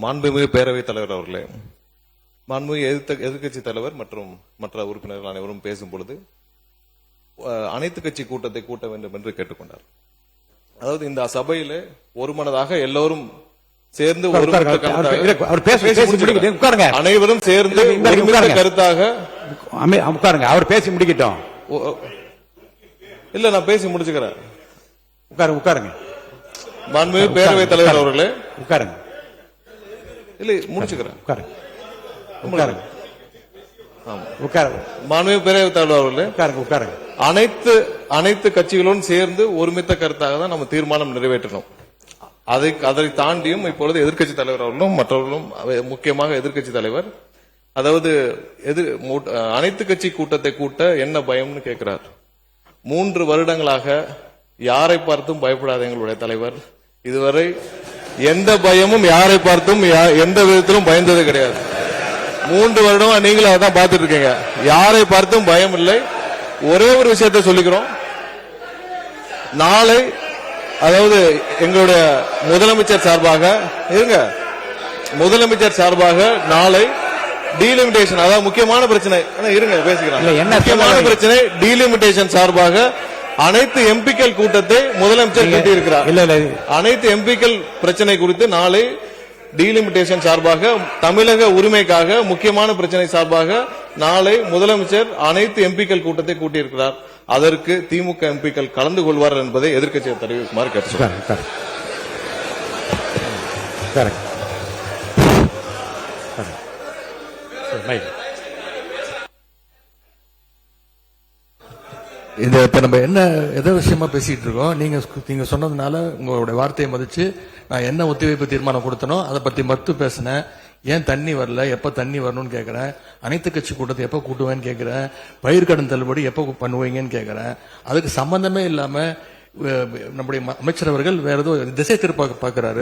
மாண்புமிகு பேரவைத் தலைவர் அவர்களே, மாண்புமிகு எதிர்க்கட்சி தலைவர் மற்றும் மற்ற உறுப்பினர்கள் அனைவரும் பேசும் பொழுது அனைத்து கட்சி கூட்டத்தை கூட்ட வேண்டும் என்று கேட்டுக்கொண்டார். அதாவது இந்த சபையில ஒருமனதாக எல்லோரும் சேர்ந்து அனைவரும் சேர்ந்து கருத்தாக உட்காருங்க. அவர் பேசி முடிக்கட்டும். இல்ல, நான் பேசி முடிச்சுக்கிறேன். உட்காருங்க. மாண்புமிகு பேரவைத் தலைவர் அவர்களே, உட்காருங்க. இல்ல, முடிச்சுக்கிறேன். உட்காருங்க. மாண்புமிகு பேரவைத் தலைவர் அவர்களே, உட்காருங்க. அனைத்து கட்சிகளும் சேர்ந்து ஒருமித்த கருத்தாக தான் நம்ம தீர்மானம் நிறைவேற்றணும். அதை தாண்டியும் இப்பொழுது எதிர்க்கட்சி தலைவர் அவர்களும் மற்றவர்களும், முக்கியமாக எதிர்க்கட்சி தலைவர், அதாவது அனைத்து கட்சி கூட்டத்தை கூட்ட என்ன பயம்னு கேட்கிறார். 3 வருடங்களாக யாரை பார்த்தும் பயப்படாத எங்களுடைய தலைவர் இதுவரை எந்த பயமும் யாரை பார்த்தும் எந்த விதத்திலும் பயந்தது கிடையாது. 3 வருடமா நீங்களும் அதான் பார்த்துட்டு இருக்கீங்க. யாரை பார்த்தும் பயம் இல்லை. ஒரே ஒரு விஷயத்தை சொல்லிக்கிறோம். நாளை, அதாவது எங்களுடைய முதலமைச்சர் சார்பாக நாளை டீலிமிட்டேஷன், அதாவது முக்கியமான பிரச்சனை, இருங்க பேசிக்கிறேன். முக்கியமான பிரச்சனை டீலிமிட்டேஷன் சார்பாக அனைத்து எம்பிக்கள் கூட்டத்தை முதலமைச்சர் கூட்டியிருக்கிறார். அனைத்து எம்பிக்கள் பிரச்சனை குறித்து நாளை டீலிமிட்டேஷன் சார்பாக, தமிழக உரிமைக்காக முக்கியமான பிரச்சனை சார்பாக நாளை முதலமைச்சர் அனைத்து எம்பிக்கள் கூட்டத்தை கூட்டியிருக்கிறார். அதற்கு திமுக எம்பிக்கள் கலந்து கொள்வார் என்பதை எதிர்க்கட்சியை தெரிவிக்குமாறு கேட்டுக்கொள்கிறேன். இது இப்ப நம்ம எதை விஷயமா பேசிட்டு இருக்கோம்? நீங்க சொன்னதுனால உங்களுடைய வார்த்தையை மதிச்சு நான் என்ன ஒத்திவைப்பு தீர்மானம் கொடுத்தனோ அதை பத்தி மட்டும் பேசினேன். ஏன் தண்ணி வரல, எப்ப தண்ணி வரணும்னு கேட்கிறேன். அனைத்து கட்சி கூட்டத்தை எப்ப கூட்டுவேன்னு கேட்கிறேன். பயிர்க்கடன் தள்ளுபடி எப்ப பண்ணுவீங்கன்னு கேட்கிறேன். அதுக்கு சம்பந்தமே இல்லாம நம்முடைய அமைச்சர் அவர்கள் வேற ஏதோ திசை திருப்ப பாக்குறாரு.